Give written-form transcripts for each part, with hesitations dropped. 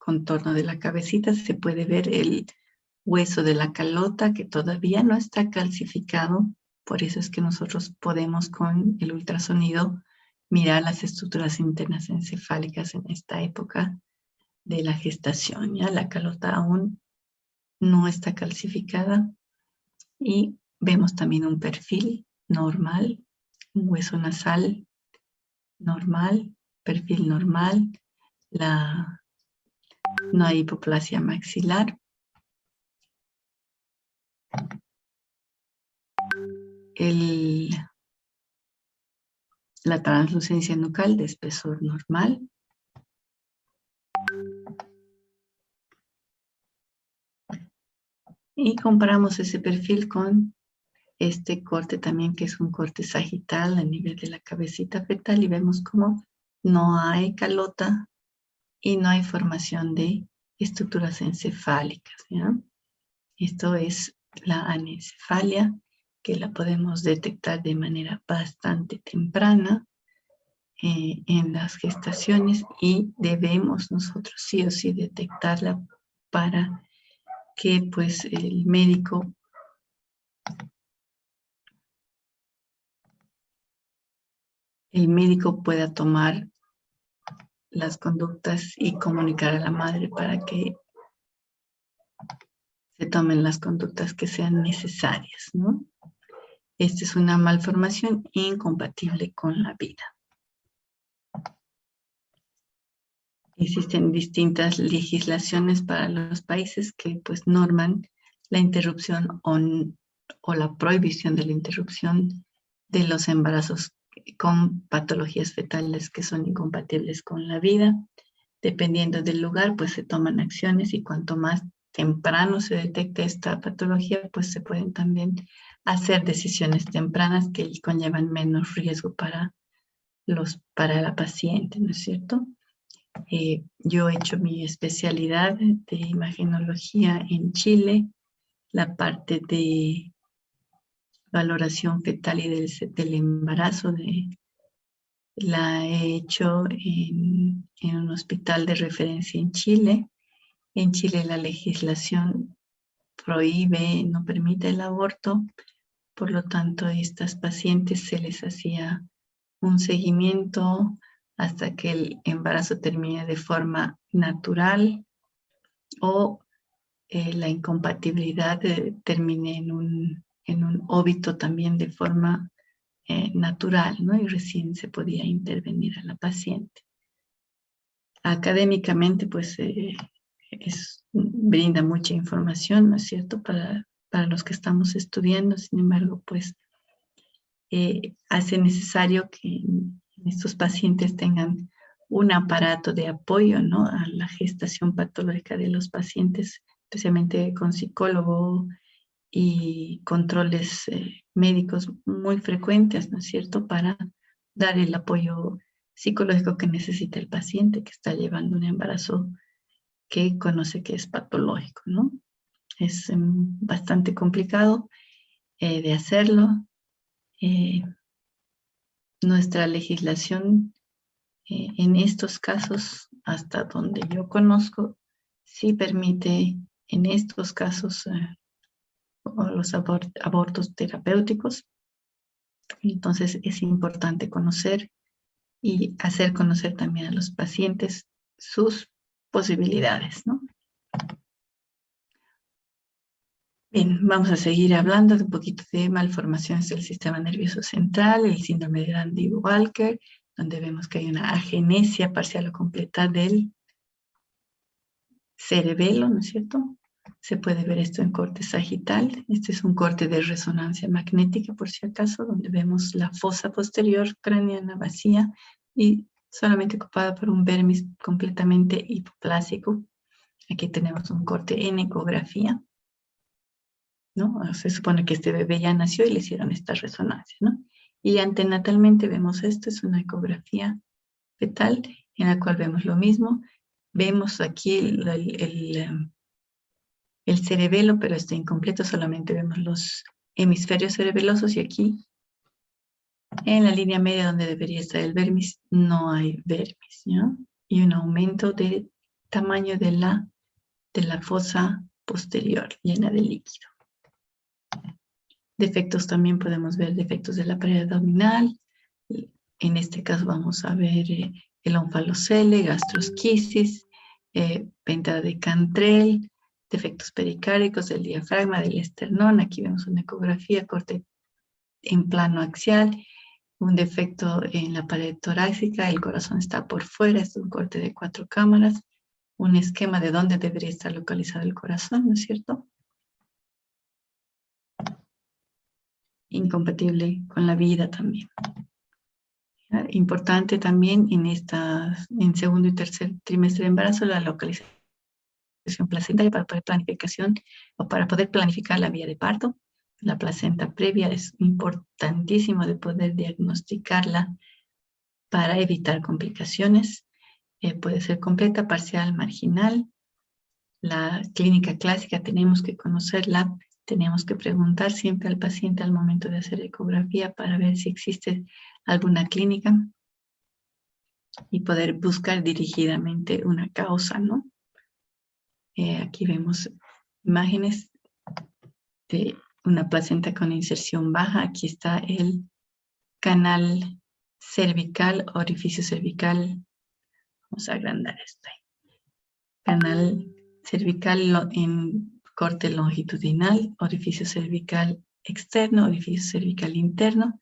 contorno de la cabecita se puede ver el hueso de la calota que todavía no está calcificado. Por eso es que nosotros podemos con el ultrasonido mirar las estructuras internas encefálicas en esta época de la gestación. ¿Ya? La calota aún no está calcificada y vemos también un perfil normal, un hueso nasal normal, perfil normal, no hay hipoplasia maxilar. La translucencia nucal de espesor normal. Y comparamos ese perfil con este corte también, que es un corte sagital a nivel de la cabecita fetal, y vemos cómo no hay calota y no hay formación de estructuras encefálicas, ¿ya? Esto es la anencefalia, que la podemos detectar de manera bastante temprana en las gestaciones, y debemos nosotros sí o sí detectarla para que pues el médico pueda tomar las conductas y comunicar a la madre para que se tomen las conductas que sean necesarias, ¿no? Esta es una malformación incompatible con la vida. Existen distintas legislaciones para los países que pues norman la interrupción o la prohibición de la interrupción de los embarazos con patologías fetales que son incompatibles con la vida. Dependiendo del lugar, pues se toman acciones, y cuanto más temprano se detecte esta patología, pues se pueden también hacer decisiones tempranas que conllevan menos riesgo para la paciente, ¿no es cierto? Yo he hecho mi especialidad de imagenología en Chile, la parte de valoración fetal y del embarazo la he hecho en un hospital de referencia en Chile. En Chile la legislación prohíbe, no permite el aborto, por lo tanto a estas pacientes se les hacía un seguimiento hasta que el embarazo termine de forma natural o la incompatibilidad termine en un óbito también de forma natural, ¿no? Y recién se podía intervenir a la paciente. Académicamente, pues, brinda mucha información, ¿no es cierto?, para los que estamos estudiando. Sin embargo, pues, hace necesario que estos pacientes tengan un aparato de apoyo, ¿no?, a la gestación patológica de los pacientes, especialmente con psicólogo y controles médicos muy frecuentes, ¿no es cierto?, para dar el apoyo psicológico que necesita el paciente que está llevando un embarazo que conoce que es patológico, ¿no? Es bastante complicado de hacerlo. Nuestra legislación en estos casos, hasta donde yo conozco, sí permite en estos casos los abortos terapéuticos. Entonces es importante conocer y hacer conocer también a los pacientes sus posibilidades, ¿no? Bien, vamos a seguir hablando de un poquito de malformaciones del sistema nervioso central, el síndrome de Dandy-Walker, donde vemos que hay una agenesia parcial o completa del cerebelo, ¿no es cierto? Se puede ver esto en corte sagital. Este es un corte de resonancia magnética, por si acaso, donde vemos la fosa posterior craneana vacía y solamente ocupada por un vermis completamente hipoplásico. Aquí tenemos un corte en ecografía, ¿no? Se supone que este bebé ya nació y le hicieron esta resonancia, ¿no? Y antenatalmente vemos esto, es una ecografía fetal en la cual vemos lo mismo. Vemos aquí el cerebelo, pero está incompleto, solamente vemos los hemisferios cerebelosos, y aquí en la línea media donde debería estar el vermis no hay vermis, ¿no? Y un aumento de tamaño de la fosa posterior llena de líquido. Defectos también podemos ver defectos de la pared abdominal. En este caso vamos a ver el onfalocele, gastrosquisis, venta de Cantrell, defectos pericárdicos del diafragma, del esternón. Aquí vemos una ecografía, corte en plano axial, un defecto en la pared torácica, el corazón está por fuera, es un corte de 4 cámaras, un esquema de dónde debería estar localizado el corazón, ¿no es cierto? Incompatible con la vida también. Importante también en segundo y tercer trimestre de embarazo, la localización placentaria para poder para poder planificar la vía de parto. La placenta previa es importantísimo de poder diagnosticarla para evitar complicaciones. Puede ser completa, parcial, marginal. La clínica clásica tenemos que conocerla, tenemos que preguntar siempre al paciente al momento de hacer ecografía para ver si existe alguna clínica y poder buscar dirigidamente una causa, ¿no? Aquí vemos imágenes de una placenta con inserción baja. Aquí está el canal cervical, orificio cervical. Vamos a agrandar esto ahí. Canal cervical en corte longitudinal, orificio cervical externo, orificio cervical interno.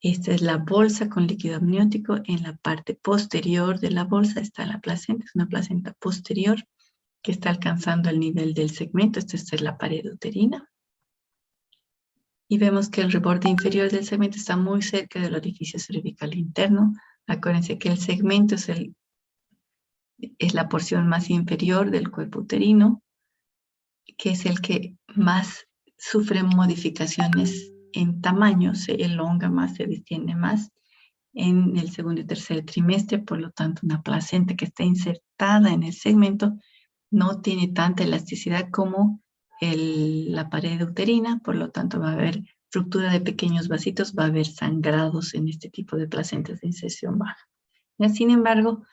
Esta es la bolsa con líquido amniótico. En la parte posterior de la bolsa está la placenta, es una placenta posterior que está alcanzando el nivel del segmento. Esta es la pared uterina. Y vemos que el reborde inferior del segmento está muy cerca del orificio cervical interno. Acuérdense que el segmento es la porción más inferior del cuerpo uterino, que es el que más sufre modificaciones en tamaño, se elonga más, se distiende más en el segundo y tercer trimestre. Por lo tanto, una placenta que está insertada en el segmento no tiene tanta elasticidad como la pared uterina, por lo tanto va a haber ruptura de pequeños vasitos, va a haber sangrados en este tipo de placentas de inserción baja. Sin embargo,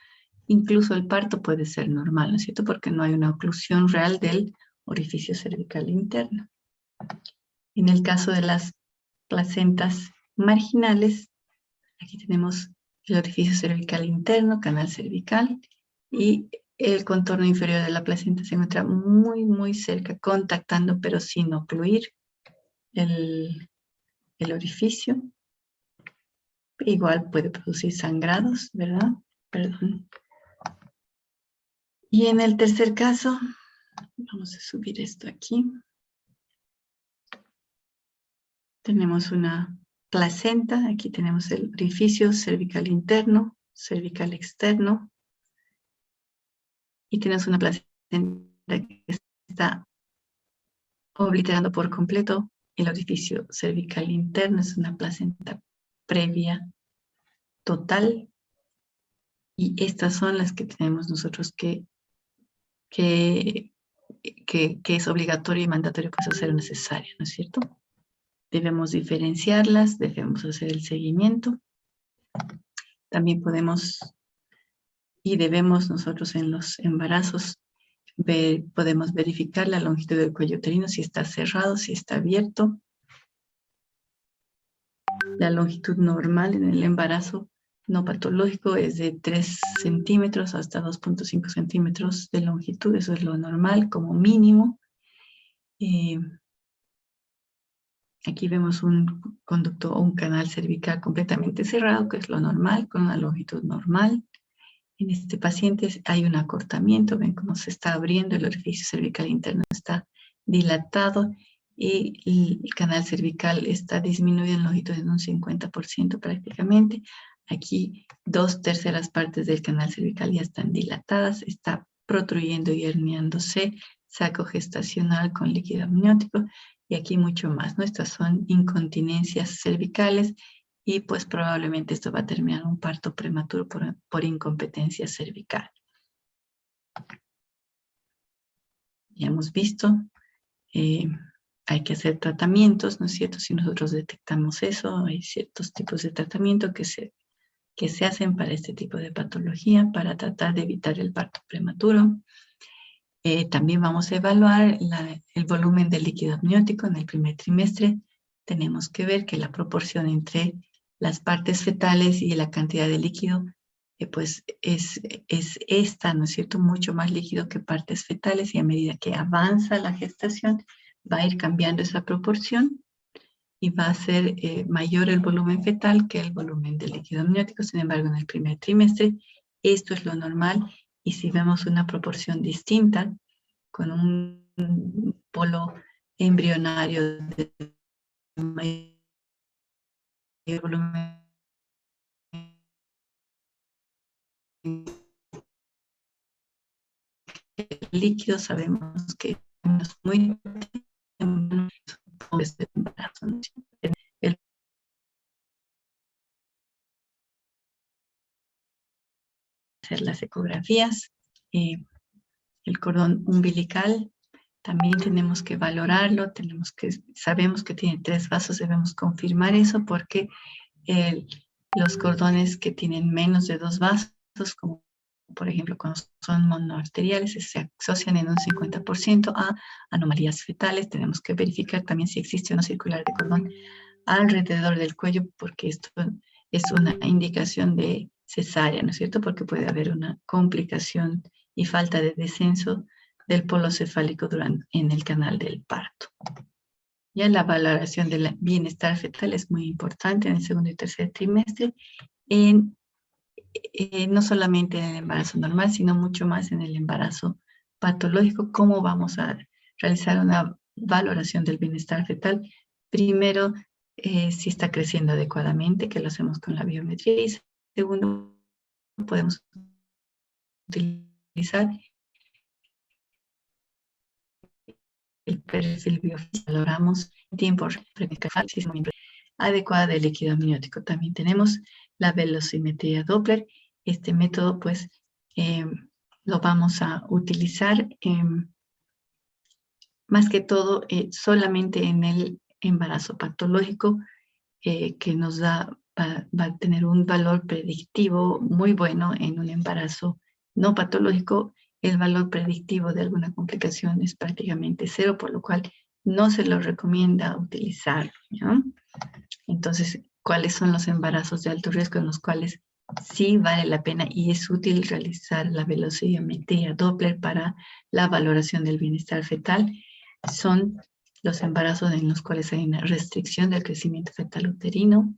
incluso el parto puede ser normal, ¿no es cierto? Porque no hay una oclusión real del orificio cervical interno. En el caso de las placentas marginales, aquí tenemos el orificio cervical interno, canal cervical, y el contorno inferior de la placenta se encuentra muy, muy cerca, contactando, pero sin ocluir el orificio. Igual puede producir sangrados, ¿verdad? Perdón. Y en el tercer caso, vamos a subir esto aquí. Tenemos una placenta, aquí tenemos el orificio cervical interno, cervical externo, y tenemos una placenta que está obliterando por completo el orificio cervical interno. Es una placenta previa total, y estas son las que tenemos nosotros que es obligatorio y mandatorio pues hacer necesario, ¿no es cierto? Debemos diferenciarlas, debemos hacer el seguimiento. También podemos y debemos nosotros en los embarazos podemos verificar la longitud del cuello uterino, si está cerrado, si está abierto. La longitud normal en el embarazo no patológico es de 3 centímetros hasta 2.5 centímetros de longitud. Eso es lo normal como mínimo. Aquí vemos un conducto o un canal cervical completamente cerrado, que es lo normal, con una longitud normal. En este paciente hay un acortamiento, ven cómo se está abriendo el orificio cervical interno, está dilatado, y el canal cervical está disminuido en longitud en un 50% prácticamente. Aquí 2/3 partes del canal cervical ya están dilatadas, está protruyendo y herniándose, saco gestacional con líquido amniótico, y aquí mucho más, ¿no? Estas son incontinencias cervicales, y pues probablemente esto va a terminar un parto prematuro por incompetencia cervical. Ya hemos visto, hay que hacer tratamientos, ¿no es cierto? Si nosotros detectamos eso, hay ciertos tipos de tratamiento que se que se hacen para este tipo de patología para tratar de evitar el parto prematuro. También vamos a evaluar el volumen de líquido amniótico en el primer trimestre. Tenemos que ver que la proporción entre las partes fetales y la cantidad de líquido pues es esta, ¿no es cierto? Mucho más líquido que partes fetales, y a medida que avanza la gestación va a ir cambiando esa proporción y va a ser mayor el volumen fetal que el volumen de líquido amniótico. Sin embargo, en el primer trimestre esto es lo normal, y si vemos una proporción distinta con un polo embrionario de mayor volumen líquido, sabemos que es muy este embarazo, ¿no? Hacer las ecografías, el cordón umbilical también tenemos que valorarlo, sabemos que tiene 3 vasos, debemos confirmar eso porque los cordones que tienen menos de 2 vasos, como por ejemplo cuando son monoarteriales, se asocian en un 50% a anomalías fetales. Tenemos que verificar también si existe una circular de cordón alrededor del cuello, porque esto es una indicación de cesárea, ¿no es cierto? Porque puede haber una complicación y falta de descenso del polo cefálico en el canal del parto. Ya la valoración del bienestar fetal es muy importante en el segundo y tercer trimestre, no solamente en el embarazo normal, sino mucho más en el embarazo patológico. ¿Cómo vamos a realizar una valoración del bienestar fetal? Primero, si está creciendo adecuadamente, que lo hacemos con la biometría, y segundo, podemos utilizar el perfil biofísico. Valoramos tiempo adecuada del líquido amniótico. También tenemos la velocimetría Doppler. Este método, pues, lo vamos a utilizar más que todo solamente en el embarazo patológico, que nos va a tener un valor predictivo muy bueno. En un embarazo no patológico, el valor predictivo de alguna complicación es prácticamente 0, por lo cual no se lo recomienda utilizarlo, ¿no? Entonces, ¿cuáles son los embarazos de alto riesgo en los cuales sí vale la pena y es útil realizar la velocimetría Doppler para la valoración del bienestar fetal? Son los embarazos en los cuales hay una restricción del crecimiento fetal uterino,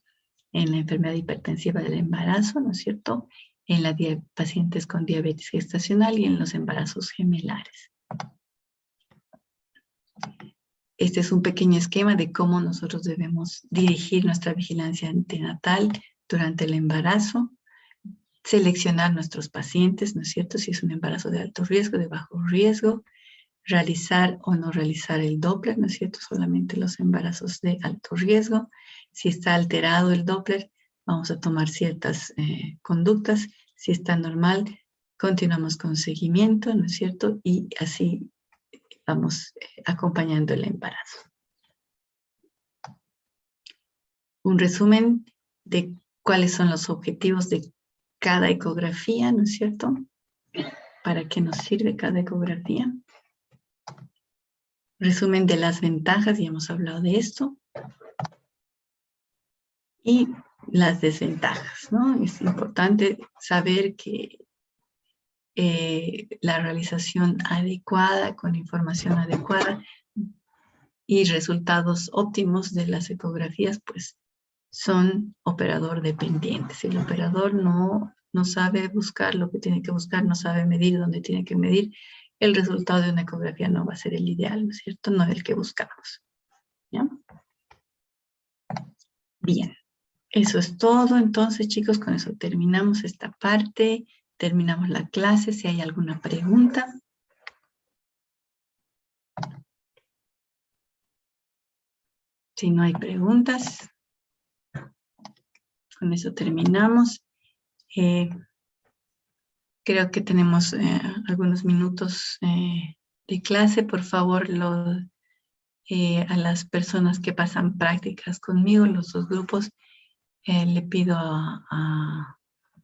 en la enfermedad hipertensiva del embarazo, ¿no es cierto?, en las pacientes con diabetes gestacional y en los embarazos gemelares. Este es un pequeño esquema de cómo nosotros debemos dirigir nuestra vigilancia antenatal durante el embarazo, seleccionar nuestros pacientes, ¿no es cierto?, si es un embarazo de alto riesgo, de bajo riesgo, realizar o no realizar el Doppler, ¿no es cierto?, solamente los embarazos de alto riesgo. Si está alterado el Doppler, vamos a tomar ciertas conductas. Si está normal, continuamos con seguimiento, ¿no es cierto?, y así vamos acompañando el embarazo. Un resumen de cuáles son los objetivos de cada ecografía, ¿no es cierto?, para qué nos sirve cada ecografía. Resumen de las ventajas, ya hemos hablado de esto. Y las desventajas, ¿no? Es importante saber que la realización adecuada, con información adecuada y resultados óptimos de las ecografías, pues son operador dependientes. Si el operador no sabe buscar lo que tiene que buscar, no sabe medir donde tiene que medir, el resultado de una ecografía no va a ser el ideal, ¿no es cierto?, no el que buscamos, ¿ya? Bien. Eso es todo. Entonces, chicos, con eso terminamos esta parte, terminamos la clase. Si hay alguna pregunta. Si no hay preguntas, con eso terminamos. Creo que tenemos algunos minutos de clase. Por favor, a las personas que pasan prácticas conmigo, los 2 grupos, le pido a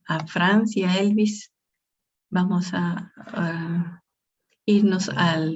a Franz y a Elvis. Vamos a irnos al